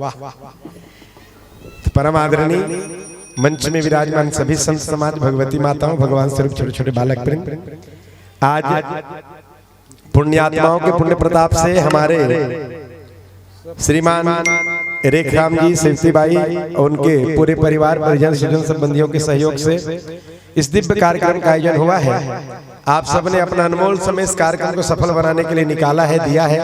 वाह। तो परम आदरणीय मंच में विराजमान सभी संत समाज, भगवती माताओं, भगवान स्वरूप छोटे छोटे बालक प्रेम, आज पुण्यात्माओं के पुण्य प्रताप से हमारे श्रीमान रेखराम जी, सेवतीबाई और उनके पूरे परिवार, परिजन, स्वजन, संबंधियों के सहयोग से इस दिव्य कार्यक्रम का आयोजन हुआ है। आप सबने अपना अनमोल समय इस कार्यक्रम को सफल बनाने के लिए निकाला है, दिया है।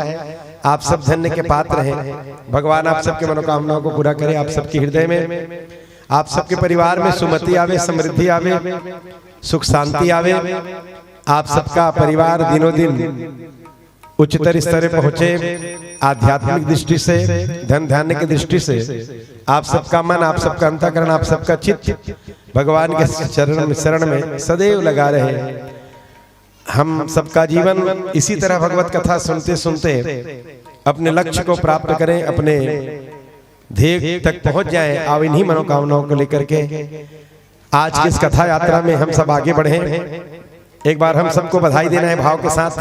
आप सब धन्य के पात्र हैं। भगवान आप सबके मनोकामनाओं को पूरा करे। आप सबके हृदय में, आप सबके परिवार में सुमति आवे, समृद्धि आवे, सुख शांति आवे। आप सबका परिवार दिनों दिन उच्चतर स्तर पर पहुंचे। आध्यात्मिक दृष्टि से, धन धान्य की दृष्टि से आप सबका मन, आप सबका अंतःकरण, आप सबका चित्त भगवान के शरण में सदैव लगा रहे। हम सबका जीवन इसी तरह भगवत कथा सुनते सुनते अपने लक्ष्य को प्राप्त करें, अपने ध्येय तक पहुंच जाएं। अब इन्हीं मनोकामनाओं को लेकर के आज की इस कथा यात्रा में हम सब आगे बढ़े। एक बार हम सबको बधाई देना है भाव के साथ,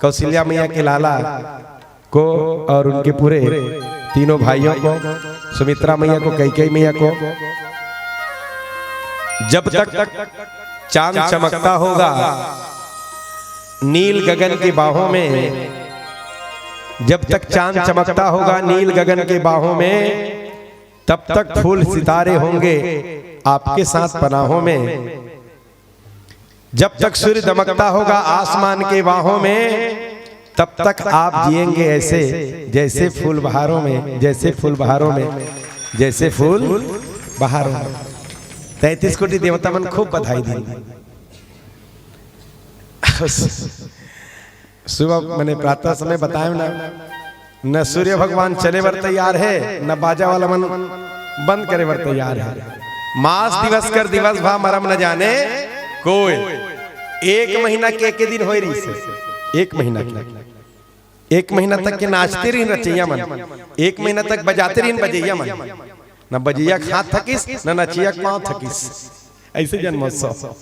कौशल्या मैया के लाला को और उनके पूरे तीनों भाइयों को, सुमित्रा मैया को, कैकेयी मैया को। जब तक चांद चमकता होगा नील गगन के बाहों में, जब तक चांद चमकता होगा नील गगन के बाहों में, तब तक फूल सितारे होंगे आपके साथ पनाहों में। जब तक सूर्य दमकता होगा आसमान के बाहों में, तब तक आप जिएंगे ऐसे जैसे फूल बहारों में, जैसे फूल बहारों में, जैसे फूल बहारों में। 33 कोटि देवता मन खूब बधाई दी। सुबह मैंने प्रातः समय बताया ना, न सूर्य भगवान चले वर तैयार है, न बाजा वाला मन बंद करे वर तैयार है। मास दिवस कर दिवस भा मरम न जाने कोई। एक महीना के दिन हो रही से, एक महीना की, एक महीना तक के नाचते रही नचैया मन, एक महीना तक बजाते रही बजैया मन, न बजैया खा थकिस न नचिया पाँव थकिस। ऐसे जन्मोत्सव।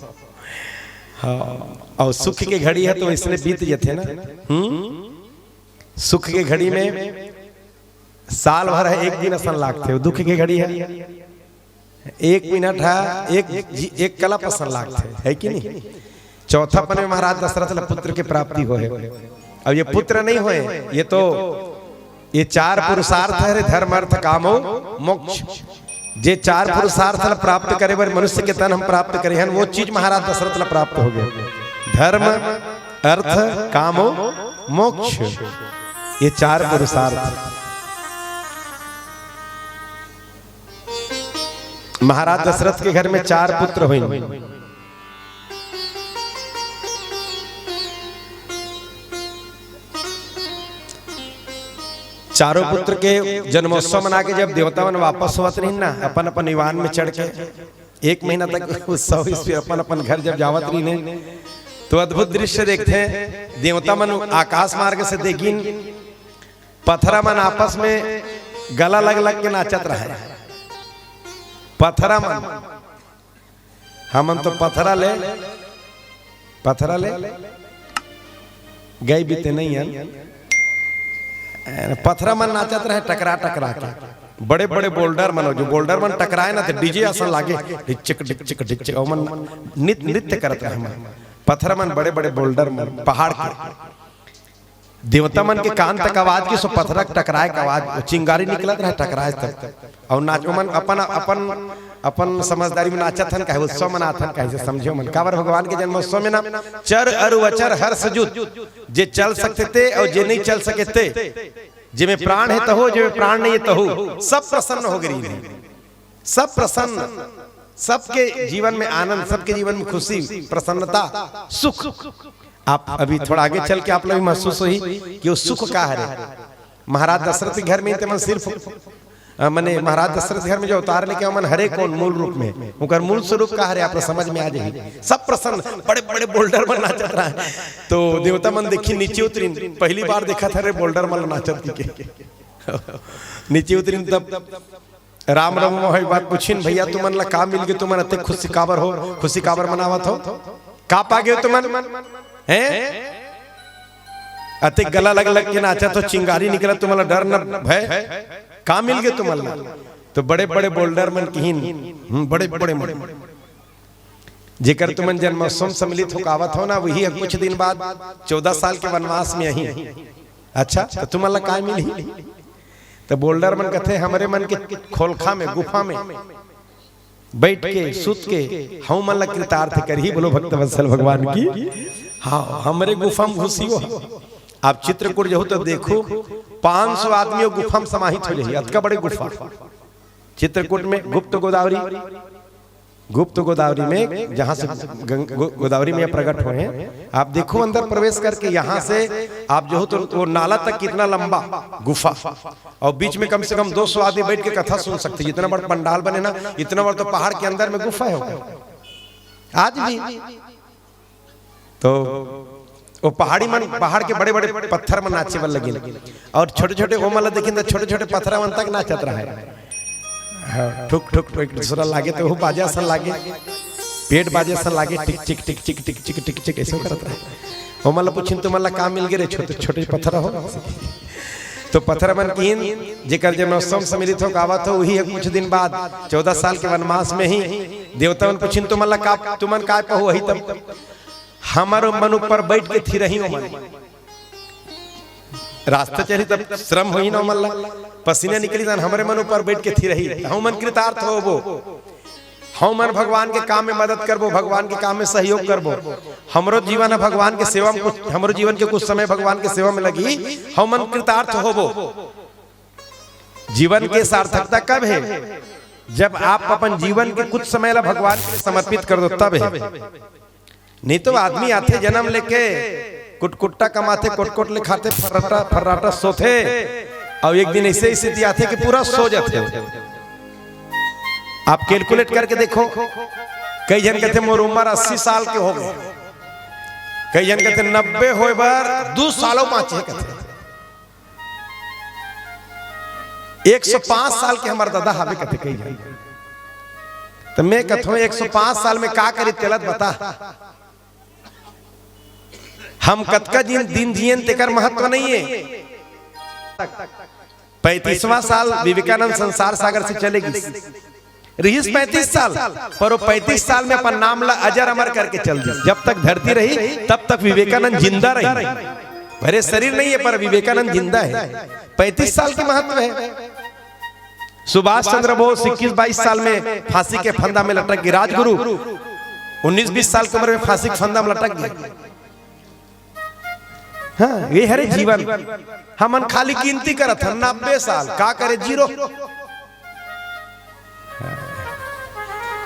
हाँ, और सुख की घड़ी है तो इसलिए बीत जाते ना। सुख की घड़ी में साल भर है, एक दिन असन लागते। दुख की घड़ी है, एक मिनट है, एक कला पसंद लागते है कि नहीं। चौथा पन में महाराज दशरथ पुत्र की प्राप्ति हो है। अब ये पुत्र नहीं हुए, ये तो ये चार पुरुषार्थ है, धर्म अर्थ कामो मोक्ष। जे चार पुरुषार्थ प्राप्त करे बर मनुष्य के तन हम प्राप्त करे हैं, वो चीज महाराज दशरथ प्राप्त हो गए। धर्म अर्थ कामो मोक्ष, ये चार पुरुषार्थ। महाराज दशरथ के घर में चार पुत्र हुए। चारों पुत्र के जन्मोत्सव मना के जब देवता मन वापस होत रही ना, अपन अपन विमान में चढ़ के, एक महीना तक उत्सव इस अपन अपन घर जब जावत रही ने, तो अद्भुत दृश्य देखते हैं। देवता मन आकाश मार्ग से देखिन, पत्थरा मन आपस में गला लग लग के नाचत रहे। पत्थरा मन, हम तो पत्थरा ले गए बीते नहीं है। पत्थरा मन नाचत रहे टकरा टकरा के। बड़े बड़े बोल्डर मन, जो बोल्डर मन टकराए ना तो डीजे असन लागे, डिचक डिचक डिचक मन नृत्य करत रहे मन। पत्थरा मन बड़े बड़े बोल्डर मन पहाड़ के। देवता मन के कान तक आवाज की, सो पत्थर टकराए का आवाज, चिंगारी निकलत रहे टकराए तक। और नाचो मन अपन अपन अपन समझदारी में नाचत हन, कहे उत्सव मनाथन, कहे समझो मन। काबर भगवान के जन्मोत्सव में ना चर अरु अचर हर सजुत, जे चल सकते थे और जे नहीं चल सके थे, जे में प्राण है तहो, जे में प्राण नहीं है तहो, सब प्रसन्न हो गई। सब प्रसन्न, सबके जीवन में आनंद, सबके जीवन में खुशी, प्रसन्नता, सुख। आप अभी थोड़ा आगे चल के आप लोग महसूस हुई कि वो सुख का है। महाराज दशरथ के घर में सिर्फ मने महाराज दशरथ घर में जो अवतार लेके मन हरे कौन मूल रूप में, उनका मूल स्वरूप का है, आप समझ में आ जाए। सब प्रसन्न, बड़े बड़े बोल्डर मन नाचत रहा है। तो देवता मन देखी नीचे उतरी, पहली बार देखा था रे बोल्डर मन नाचत के। नीचे उतरी तब राम राम मोह बात पूछिन, भैया तुमन ला का मिल गए, तुमन अते खुशी काबर हो, खुशी काबर मनावत हो, का पा गए तुमन हैं? अते गला लग लग के नाचा तो चिंगारी निकला, तुम्हारा डर न भय का मिल गए तुम अल्लाह? तो बड़े बड़े बोल्डर मन की बड़े बड़े मन जेकर तुमन जन्मोत्सव सम्मिलित हो कावत हो ना, वही कुछ दिन बाद 14 साल के वनवास में यही। अच्छा तो तुम अल्लाह का मिली? तो बोल्डर मन कहते हमारे मन के खोलखा में गुफा में बैठ के सुत के हम मन कृतार्थ कर ही बोलो भक्त वत्सल भगवान की। हाँ हमारे गुफा में घुसी हो। आप चित्रकूट जो तो देखो 500 आदमियों गुफा में समाहित हो जाइए। अतका बड़े गुफा चित्रकूट में गुप्त गोदावरी में जहां से गोदावरी में प्रकट हुए हैं। आप देखो अंदर प्रवेश करके यहाँ से आप जो हो तो वो नाला तक कितना लंबा गुफा, और बीच में कम से कम 200 आदमी बैठ के कथा सुन सकते। जितना बड़ा पंडाल बने ना, इतना बड़ा तो पहाड़ के अंदर में गुफा है आज भी। तो वो पहाड़ के बड़े बड़े पत्थर में नाचे वाले लगे, और छोटे छोटे वो मतलब देखिए छोटे छोटे पत्थर मन तक नाचत रहा है। ठुक ठुक एक दूसरा लागे तो वो बाजा सा लागे, पेट बाजे सा लागे, टिक टिक टिक टिक टिक टिक टिक टिक ऐसे करता है। वो मतलब पूछिन तो मतलब काम मिल गए रे छोटे छोटे पत्थर हो। तो पत्थर मन कीन जेकर जन्मोत्सव सम्मिलित हो गावत हो, वही कुछ दिन बाद 14 साल के वनवास में ही देवता मन पूछिन तो मतलब का तुमन काय पहो वही तब हमारो मन ऊपर बैठ के थी रही हो। मन रास्ता चली तब श्रम हुई ना, मल्ला पसीने निकली तन हमारे मन ऊपर बैठ के थी रही। हम मन कृतार्थ हो वो, हम मन भगवान के काम में मदद करबो, भगवान के काम में सहयोग करबो। हमरो जीवन है भगवान के सेवा में, हमरो जीवन के कुछ समय भगवान के सेवा में लगी, हम मन कृतार्थ होबो। जीवन के सार्थकता कब है? जब आप अपन जीवन के कुछ समय ला भगवान के समर्पित कर दो तब है। नहीं तो आदमी आते जन्म लेके कुटकुट्टा कमाते कोट ले खाते फर्राटा सोते, और एक दिन ऐसे स्थिति आते कि पूरा सो जाते। आप कैलकुलेट करके देखो, कई जन कहते मोर उम्र 80 साल के हो गए, कई जन कहते 90 होए बार 2 सालों बाँचे कहते। 105 साल के हमारे दादा हावे कहते कई जन। तो मैं कहता हूँ 105 साल में का करी तेलत बता। हम कतका दिन जियन तेकर महत्व नहीं है। 35वां साल विवेकानंद संसार सागर से चलेगी, रही 35 साल, पर वो 35 साल में अपन नाम ला अजर अमर करके चल दी। जब तक धरती रही तब तक विवेकानंद जिंदा रही। भरे शरीर नहीं है पर विवेकानंद जिंदा है। 35 साल की महत्व है। सुभाष चंद्र बोस 21-22 साल में फांसी के फंदा में लटक गए। राजगुरु 19-20 साल की उम्र में फांसी के फंदा में लटक गए। हाँ ये हरे जीवन हमन खाली गिनती करत हन 90 साल का करे जीरो,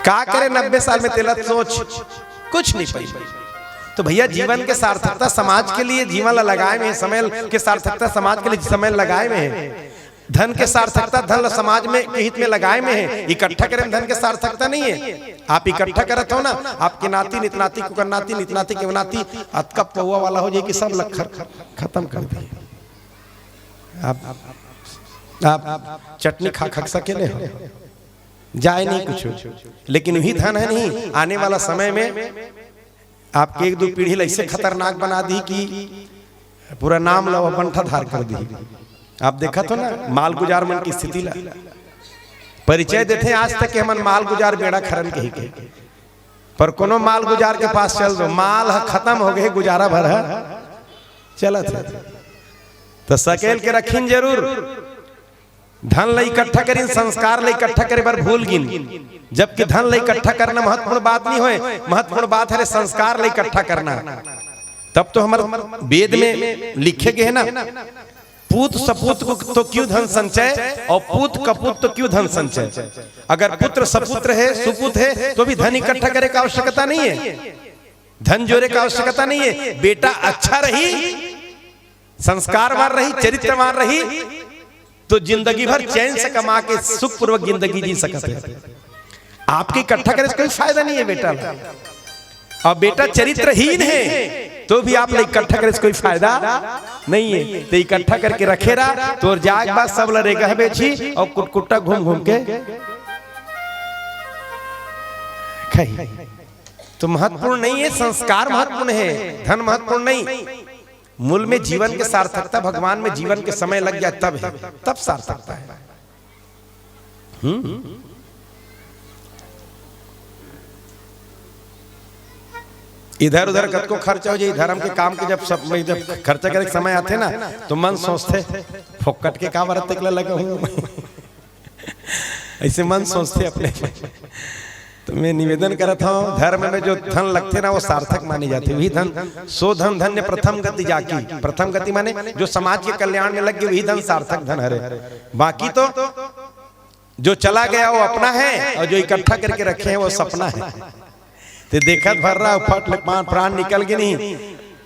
का करे 90 साल में तेला सोच कुछ नहीं पाई। तो भैया जीवन के सार्थकता समाज के लिए जीवन लगाए में, समय के सार्थकता समाज के लिए समय लगाए में है। धन के सार्थकता धन समाज में के हित में लगाए में है। इकट्ठा करें धन के सार्थकता नहीं है। आप इकट्ठा करत हो ना, आपके नाती नितनाती कुकर नाती नितनाती के नाती अतका पौवा वाला हो जाए कि सब लखर खत्म कर दिए। आप चटनी खा सकेले हो, जाए नहीं कुछ, लेकिन वही धन है नहीं। आने वाला समय में आपके 1-2 पीढ़ी ऐसे खतरनाक बना दी कि पूरा नाम लो बंठा धार कर दी। आप देखा तो ना माल गुजार मन की स्थिति ला परिचय देते हैं आज तक कि हमन माल गुजार बेड़ा खरन के ही के, पर कोनो माल गुजार के पास चल दो, माल खत्म हो गए, गुजारा भर चलत है। तो सकेल के रखिन जरूर, धन ला इकट्ठा करिन, संस्कार ला इकट्ठा करे बर भूल गिन। जबकि धन ला इकट्ठा करना महत्वपूर्ण बात नहीं होए, महत्वपूर्ण बात है संस्कार ला इकट्ठा करना। तब तो हमारे वेद में लिखे गए है ना, पूत सपूत को तो क्यों धन संचय, और पूत कपूत तो क्यों धन संचय। अगर पुत्र सपुत्र है सुपुत है तो भी धन इकट्ठा करे का आवश्यकता नहीं है, धन जोड़े का आवश्यकता नहीं है। बेटा अच्छा रही, संस्कारवान रही, चरित्रवान रही, तो जिंदगी भर चैन से कमा के सुखपूर्वक जिंदगी जी सकते हैं। आपके इकट्ठा करे कोई फायदा नहीं है बेटा, और बेटा चरित्रहीन है तो भी आप इकट्ठा करे कोई फायदा नहीं है। तो इकट्ठा करके रखे रहा तो जाग बात सब लड़ेगा बेची और कुटकुट्टा घूम घूम के खाई। तो महत्वपूर्ण नहीं है, संस्कार महत्वपूर्ण है, धन महत्वपूर्ण नहीं। मूल में जीवन के सार्थकता भगवान में जीवन के समय लग जाए तब है, तब सार्थकता है। इधर उधर कद को खर्चा हो जाए धर्म के काम के जब सब जब खर्चा करे समय आते ना तो मन सोचते फोकट के का बरत तक लगा हूँ ऐसे मन सोचते अपने। तो मैं निवेदन करता हूँ धर्म में जो धन लगते ना वो सार्थक मानी जाती। वही धन सो धन धन्य प्रथम गति जाकी। प्रथम गति माने जो समाज के कल्याण में लग गए वही धन सार्थक धन हरे। बाकी तो जो चला गया वो अपना है और जो इकट्ठा करके रखे हैं वो सपना है। तो देखत भर रहा फट प्राण निकल के नहीं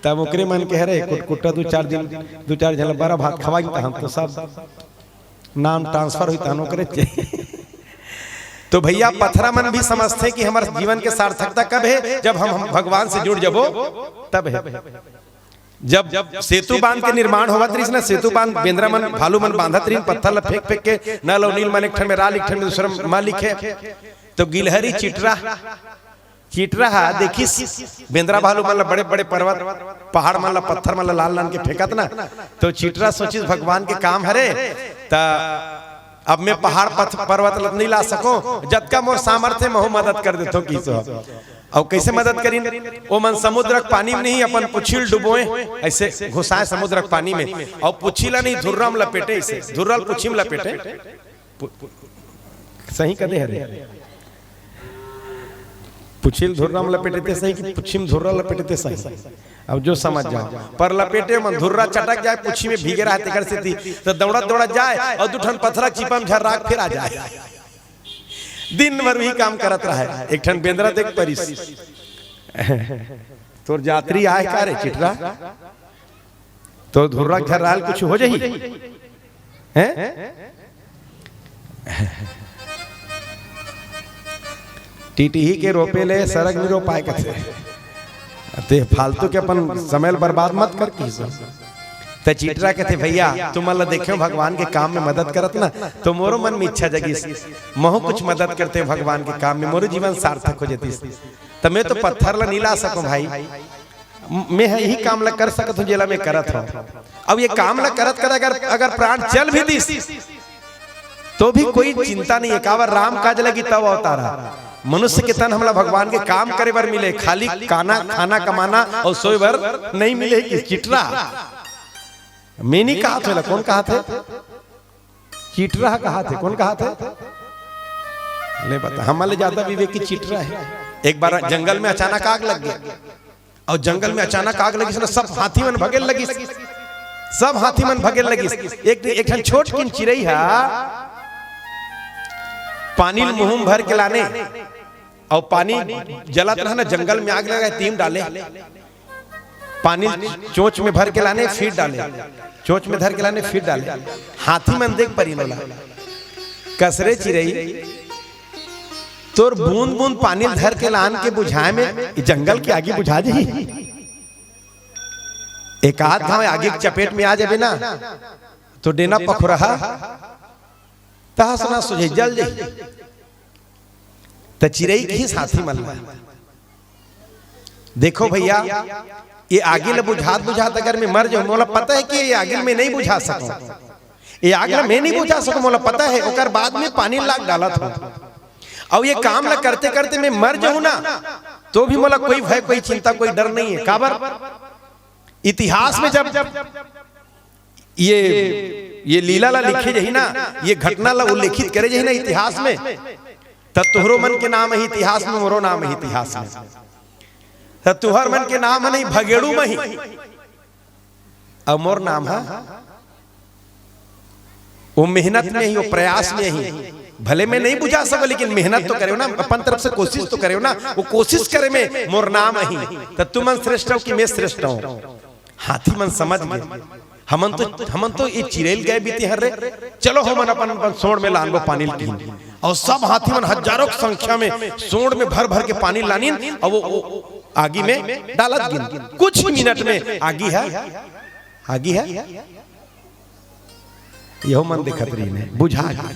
तब ओकरे मन के हरे कुटकुटा दो चार जन बड़ा भात खवाई हम तो सब नाम ट्रांसफर हुई तहनो करे तो भैया पथरा मन भी समझते कि हमारे जीवन के सार्थकता कब है जब हम भगवान से जुड़ जबो तब है। जब सेतु बांध के निर्माण होगा त्रिस ना सेतु बांध बेंद्रा मन भालू मन बांधा त्रिन पत्थर फेंक फेंक के न लो नील मन एक ठन में रा लिखन में दूसरा मा लिखे तो गिलहरी चिटरा देखी बेंद्रा भालू मन बड़े बड़े पर्वत पहाड़ मन पत्थर मन लाल लाल के फेंकत ना तो चिटरा सोची भगवान के काम हरे ता अब मैं पहाड़ पर्वत नहीं ला सको जब का मोर सामर्थ्य महु मदद कर देतो की सो और कैसे मदद करी ओ मन समुद्र पानी में नहीं अपन पुछिल डुबोए ऐसे घुसाए समुद्र पानी में और पुछिला नहीं धुर्रम लपेटे ऐसे धुर्रल पुछिम लपेटे सही कदे हरे पुछिल धुर्रम लपेटे सही कि पुछिम धुर्रा लपेटे सही। अब जो समझ जाओ पर लपेटे में धुर्रा चटक जाए पुछी में भीगे रहते कर से थी तो दौड़ा जाए और दुठन पत्थरा चिपम झर्राक फिर आ जाए दिन भर भी काम करत रहा है। एक ठन बेंद्रा देख परिस तोर यात्री आए का रे चिटरा तो धुर्रा झर्राल कुछ हो जाही हैं टीटी के रोपे ले सरग नहीं रो पाए कहते फालतू के अपन समय बर्बाद मत कर की चिटरा कहते भैया तुम अल्लाह देखो भगवान के काम में मदद करत ना तो मोरो मन में इच्छा जगी महु कुछ मदद करते भगवान के काम में मोरो जीवन सार्थक हो जाती तो मैं तो पत्थर ला नहीं ला सकूं भाई मैं यही काम ला कर सकत हूं जेला मैं करत हूं। अब ये काम ला करत कर अगर प्राण चल भी दी तो भी कोई चिंता नहीं है कावर राम काज लगी तब अवतारा मनुष्य के तन हमला भगवान के काम करे बर मिले खाली खाना कमाना और सोए बर नहीं मिले कि चिटरा मैं नहीं कहा थे कौन कहा थे चिटरा कहा थे कौन कहा थे ले बता हमारे ज्यादा विवेक की चिटरा है। एक बार जंगल में अचानक आग लग गया और जंगल में अचानक आग लगी सब हाथी मन भगेल लगी सब हाथी मन भगेल लगी एक छोट किन चिड़ई है पानी मुंह भर के लाने और पानी जलत रहा ना जंगल में आग लगा तीम डाले पानी चोंच में भर के लाने फिर डाले चोंच में धर के लाने फिर डाले हाथी मन देख परी लोला कसरे चिड़ई तोर बूंद बूंद पानी धर के लान के बुझाए में जंगल की आगे बुझा दी एक आध घाव आगे चपेट में आ जाए ना तो डेना पख रहा तहसना सुझे जल जाए तो चिड़ई की साथी मन देखो भैया ये आगे ले बुझात अगर मैं मर जाऊं मोला पता है कि ये आगे में नहीं बुझा सकूं ये आगे मैं नहीं बुझा सकूं मोला पता है ओकर बाद में पानी लाग डाला था और ये काम ला करते करते मैं मर जाऊं ना तो भी मोला कोई भय कोई चिंता कोई डर नहीं है काबर इतिहास में जब ये लीला ला लिखे जही ना ये घटना ला उल्लेखित करे जही ना इतिहास में तब तुहरो मन के नाम है इतिहास में मोरो नाम है इतिहास में तब तुहर मन के नाम है नहीं भगेड़ू में ही और मोर नाम है वो मेहनत में ही वो प्रयास में ही भले में नहीं बुझा सको लेकिन मेहनत तो करे ना अपन तरफ से कोशिश तो करे ना वो कोशिश करे में मोर नाम ही तब तुम मन श्रेष्ठ हो कि मैं श्रेष्ठ हूं हाथी मन समझ गए हमन तो ये चिरेल गए बीती हर रे चलो हमन अपन सोड़ में लानबो पानी कीन और सब हाथी मन हजारों की संख्या में सोड़ में भर भर के पानी लानीन और वो आगी में डालत गिन कुछ मिनट में आगी है यह मन देखत रही ने बुझा गया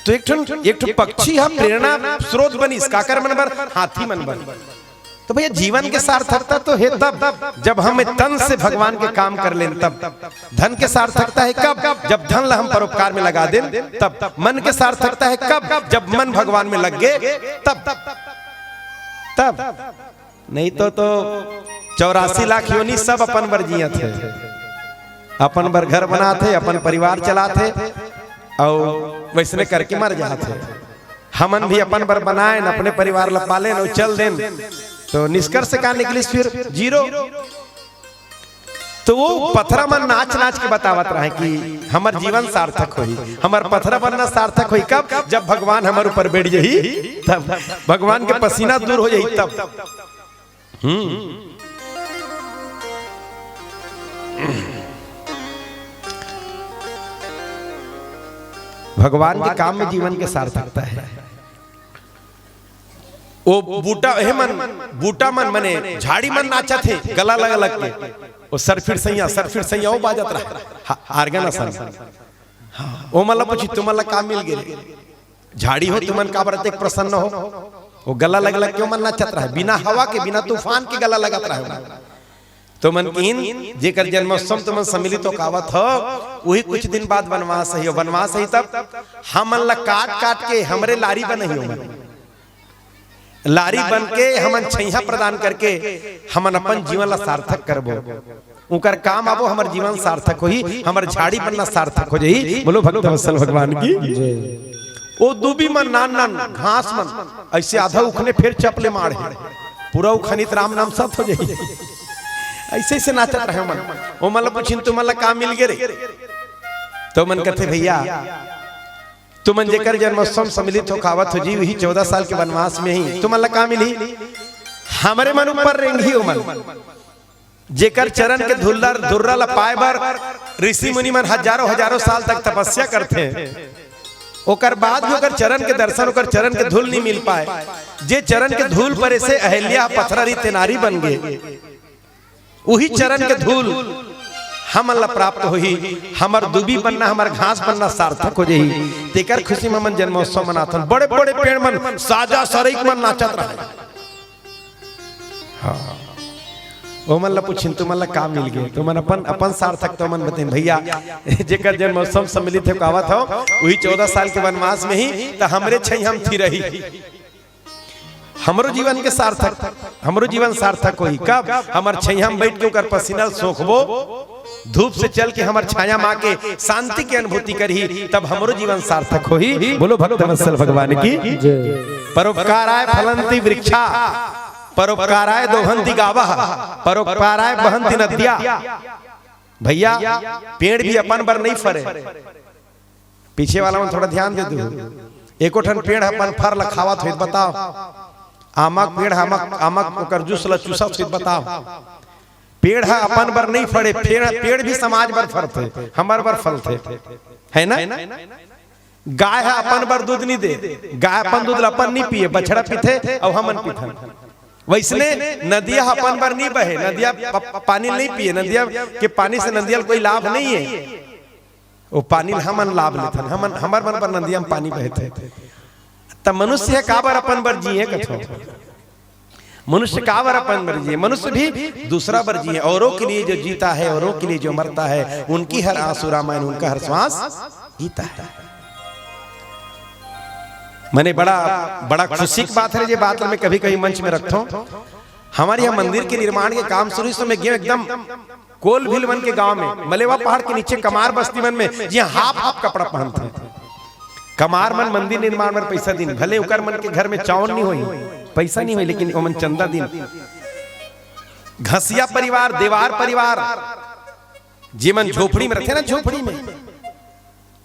तो एक ठन पक्षी हम प्रेरणा स्रोत बनी काकर मन बर हाथी मन बर तो तो भैया जीवन के सार्थकता तो है तब जब हम तन से भगवान के काम कर लें, तब धन के सार्थकता है कब जब धन हम परोपकार में लगा दें, तब मन के सार्थकता है कब जब मन भगवान में लग गए, तब नहीं तो 84 लाख योनि सब अपन बर जिया थे, अपन बर घर बनाते, अपन परिवार चलाते और वैसने करके मर जाते। हमन भी अपन बर बनाए न अपने परिवार ला पाले न चल दें, तो निष्कर्ष का निकली फिर जीरो। तो वो पथरा मन नाच नाच के बतावत रहे कि हमार जीवन सार्थक होई, हमार पथरा बनना सार्थक होई कब जब भगवान हमारे ऊपर बैठ जाही, तब भगवान के पसीना दूर हो जाही तब। भगवान के काम में जीवन के सार्थकता है। वो बूटा मन मने झाड़ी मन नाचा थे गला लगा लग के, वो सरफिर सैया वो बाजत रहा आर्गन असन। ओ मतलब पूछी तुम्हारा काम मिल गए, झाड़ी हो तुमन का बरते प्रसन्न हो, वो गला लग लग के मन नाचत रहा, बिना हवा के बिना तूफान के गला लगत रहा। तो मन कीन जेकर जन्मोत्सव तुमन सम्मिलित हो कावत हो, वही कुछ दिन बाद वनवास है, वनवास है तब हम ला काट काट के हमरे लारी बन हो, लारी बन के हमन छैया प्रदान करके हमन अपन जीवन ला सार्थक करबो, उनकर काम आबो हमर जीवन सार्थक होई, हमर झाड़ी बनना सार्थक हो जाई। बोलो भक्त वत्सल भगवान की जय। ओ दूबी मन नान नान घास मन ऐसे आधा उखने फिर चपले मार पूरा उखनित राम नाम सब हो जाई, ऐसे ऐसे नाचत रहे मन। ओ मतलब पूछिन तुम मतलब काम मिल गए रे, तो मन कहते भैया तुमन जेकर जन्मोत्सव सम्मिलित हो खावत हो जी, वही 14 साल के वनवास में ही तुम मतलब काम मिली हमारे मन ऊपर रेंगी हो मन, जेकर चरण के धुल्लर धुर्रा ला पाए बर ऋषि मुनि मन हजारों हजारों साल तक तपस्या करते, ओकर बाद भी ओकर चरण के दर्शन ओकर चरण के धूल नहीं मिल पाए। जे चरण के धूल पर ऐसे अहल्या पथरारी तेनारी बन गए, वही चरण के धूल हमन ला प्राप्त होही, हमर दुबी बनना हमर घास बनना सार्थक हो जाही। तेकर खुशी में मन जन्मोत्सव मनाथन, बड़े बड़े पेड़ मन साजा सरीक मन नाचत रहे। हाँ ओ मन ला पूछिन तुम ला काम मिल गए, तो मन अपन सार्थक तो मन बतेन भैया जेकर जन्मोत्सव सम्मिलित है कावत हो, वही 14 साल के वनवास में ही तो हमरे छै हम थी रही, हमरो जीवन के सार्थक, हमरो जीवन सार्थक होई कब हमर छैया में बैठ के ओकर पसीना सोखबो, धूप से चल के हमर छाया माँ के शांति की अनुभूति करी, तब हमरो जीवन सार्थक होई। बोलो भक्त वत्सल भगवान की जय। परोपकाराय फलंति वृक्षा, परोपकाराय दोहंति गावः, परोपकाराय बहंति नद्या। भैया पेड़ भी अपन बर नहीं फरे, पीछे वाला में थोड़ा ध्यान दे दो। एको ठन पेड़ अपन फर ला खावत होइत बताओ, आमक पेड़ आमक ओकर जूस ला चूसत होइत बताओ। पेड़ है अपन बर नहीं फड़े, पेड़ भी समाज बर फरते, हमार बर फलते है ना। गाय है अपन बर दूध नहीं दे, गाय अपन दूध अपन नहीं पिए, बछड़ा पीते और हमन पीथन। वैसने नदिया अपन बर नहीं बहे, नदिया पानी नहीं पिए, नदिया के पानी से नदिया कोई लाभ नहीं है, वो पानी हमन लाभ लेथन, हमन हमार मन पर नदिया में पानी बहते। तब मनुष्य का बर अपन बर जिए कथो, मनुष्य का बर अपन बर जिए, मनुष्य भी दूसरा बर जिए, औरों के लिए जो जीता है औरों के लिए जो मरता है, उनकी हर आंसू रामायण उनका हर श्वास गीता है। मैंने बड़ा खुशी की बात है, ये बात मैं कभी कभी मंच में रखता हूँ। हमारे यहाँ मंदिर के निर्माण के काम शुरू से मैं गया एकदम कोल भीलवन के गांव में, मलेवा पहाड़ के नीचे कमार बस्ती मन में, जी हाफ कपड़ा पहनते हैं। कमार मन मंदिर निर्माण में पैसा दिन, भले उकर मन के घर में चावल नहीं हुई, पैसा नहीं हुई, लेकिन मन चंदा दिन। घसिया परिवार, देवार परिवार, जे मन झोपड़ी में रहते ना, झोपड़ी में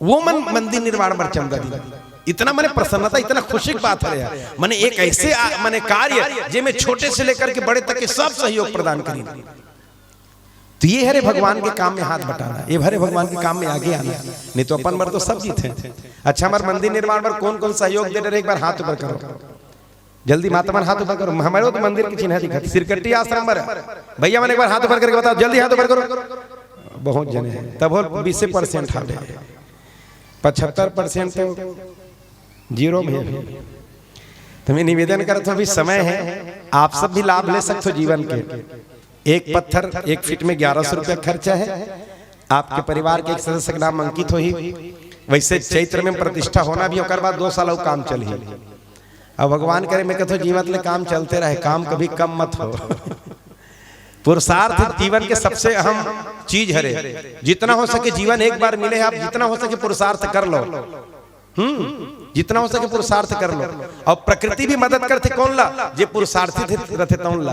वो मन मंदिर निर्माण में चंदा दिन। इतना मैंने प्रसन्नता, इतना खुशी की बात है। मैंने एक ऐसे मैंने कार्य जे में छोटे से लेकर के बड़े तक के सब सहयोग प्रदान करी, तो ये हरे भगवान के काम में हाथ बटाना, ये हरे भगवान के काम में आगे आना, नहीं तो अपन बर तो सब जीते। अच्छा हमारे मंदिर निर्माण पर कौन कौन सहयोग दे रहे, एक बार हाथ ऊपर करो जल्दी, माता मन हाथ ऊपर करो। हमारे तो मंदिर की चिन्ह दिखा, सिरकट्टी आश्रम पर भैया मैंने एक बार हाथ ऊपर करके बताओ, जल्दी हाथ ऊपर करो। बहुत जने हैं, तब 20% हाथ है, 75% तो जीरो में है। तो मैं निवेदन करता हूँ अभी समय है, आप सब भी लाभ ले सकते हो जीवन के। एक पत्थर 1 फीट में 1100 रुपया खर्चा है। आपके परिवार के एक सदस्य का नाम अंकित हो ही, वैसे चैत्र में प्रतिष्ठा होना भी, और बाद 2 साल और काम चल ही। अब भगवान करे मैं कहता हूँ जीवन में काम चलते रहे, काम कभी कम मत हो। पुरुषार्थ जीवन के सबसे अहम चीज है। जितना हो सके जीवन एक बार मिले, आप जितना हो सके पुरुषार्थ कर लो। जितना हो सके पुरुषार्थ कर लो। और प्रकृति भी मदद करते कौन ला, जे पुरुषार्थी रहते तौन ला।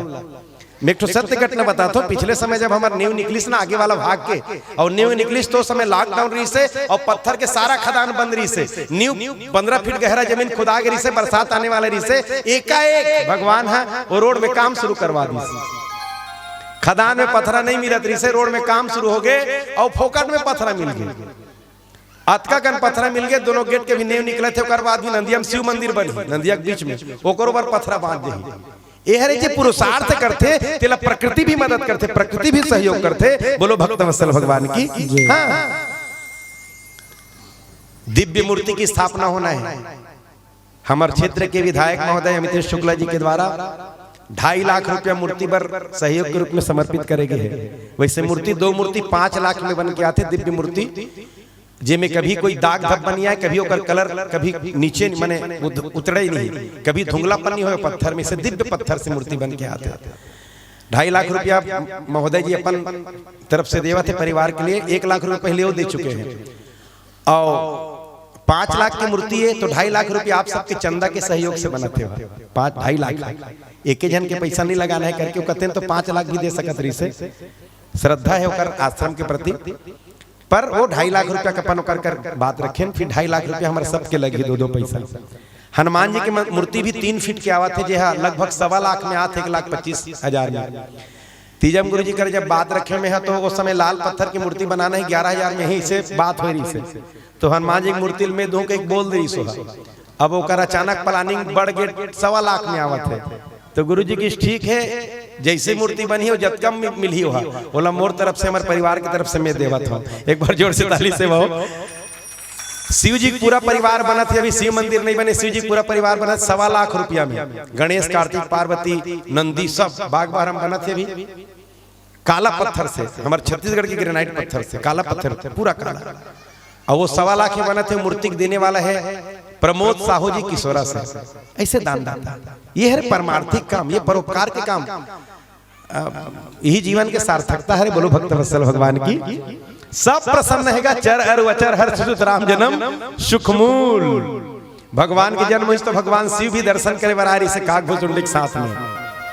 मैं एक सत्य घटना बताता हूँ। पिछले समय जब हमारे न्यू निकलिस ना आगे वाला भाग के, और न्यू निकलिस तो समय लॉकडाउन रही से, और पत्थर के सारा खदान बंद रही से, न्यू 15 फीट गहरा जमीन खुदा गई से, बरसात आने वाले रही से, एकाएक भगवान है वो रोड में काम शुरू करवा दी। खदान में पत्थरा नहीं मिलत रही से, रोड में काम शुरू हो गए, और फोकट में पत्थरा मिल गए। अतका कन पत्थरा मिल गए, दोनों गेट के भी नींव निकले थे। ओकर बाद भी नंदिया में शिव मंदिर बनी, नंदिया के बीच में, ओकर ऊपर पत्थरा बांध दे। ये जे पुरुषार्थ करते तेला प्रकृति भी मदद करते, प्रकृति भी सहयोग करते। बोलो भक्तवत्सल भगवान की। हाँ, दिव्य मूर्ति की स्थापना होना है। हमारे क्षेत्र के विधायक महोदय अमितेश शुक्ला जी के द्वारा 2.5 लाख रुपया मूर्ति पर सहयोग के रूप में समर्पित करेगी है। वैसे मूर्ति 2 मूर्ति 5 लाख में बन के आते, दिव्य मूर्ति जिसमें कभी कोई दाग धब्बा नहीं आए, कभी ओकर कलर कभी नीचे मने उतरे ही नहीं, कभी धुंधलापन नहीं हो पत्थर में से, दिव्य पत्थर से मूर्ति बन के आते। 2.5 लाख रुपया महोदय जी अपन तरफ से देवा थे परिवार के लिए। 1 लाख रुपया पहले वो दे चुके हैं, और 5 लाख की मूर्ति है, तो 2.5 लाख रुपया आप सबके चंदा के सहयोग से बनाते हो। 2.5 लाख एक जन के पैसा नहीं लगाना है करके कहते हैं, तो 5 लाख भी दे सकत रही से। श्रद्धा है ओकर आश्रम के प्रति, पर वो 2.5 लाख रुपया कपन कर बात रखें। फिर 2.5 लाख रुपया हमारे सबके लगी 2-2 पैसा। हनुमान जी की मूर्ति भी 3 फीट के आवा थे, जे लगभग 1.25 लाख में आते, 1,25,000 में। तीजम गुरु जी कर जब बात रखे में है, तो उस समय लाल पत्थर की मूर्ति बनाना है 11,000 में ही से बात हो रही से। तो हनुमान जी की मूर्ति में दो के बोल रही सो। अब वो अचानक प्लानिंग बढ़ गए, 1.25 लाख में आवत है। तो गुरु जी की ठीक है, जैसे मूर्ति बनी हो जब कम मिली हो, बोला मोर तरफ से हमारे परिवार की तरफ से मैं देवत हूँ। एक बार जोर से ताली से वो। शिव जी पूरा परिवार बना थे, अभी शिव मंदिर नहीं बने, शिव जी पूरा परिवार बना 1.25 लाख रुपया में। गणेश, कार्तिक, पार्वती, नंदी सब बाग बार हम बना थे अभी काला पत्थर से, हमारे छत्तीसगढ़ के ग्रेनाइट पत्थर से, काला पत्थर पूरा काला। और वो 1.25 लाख में बना थे। मूर्ति देने वाला है प्रमोद साहू जी किशोरा से। ऐसे दान दाता, ये है परमार्थिक काम, ये परोपकार के काम, यही जीवन के सार्थकता है। बोलो भक्तवत्सल भगवान की। सब प्रसन्न हैगा चर अर वचर हर सुत राम जन्म सुखमूल। भगवान के जन्म हुई तो भगवान शिव भी दर्शन करे बरारी से काकभुज के साथ में।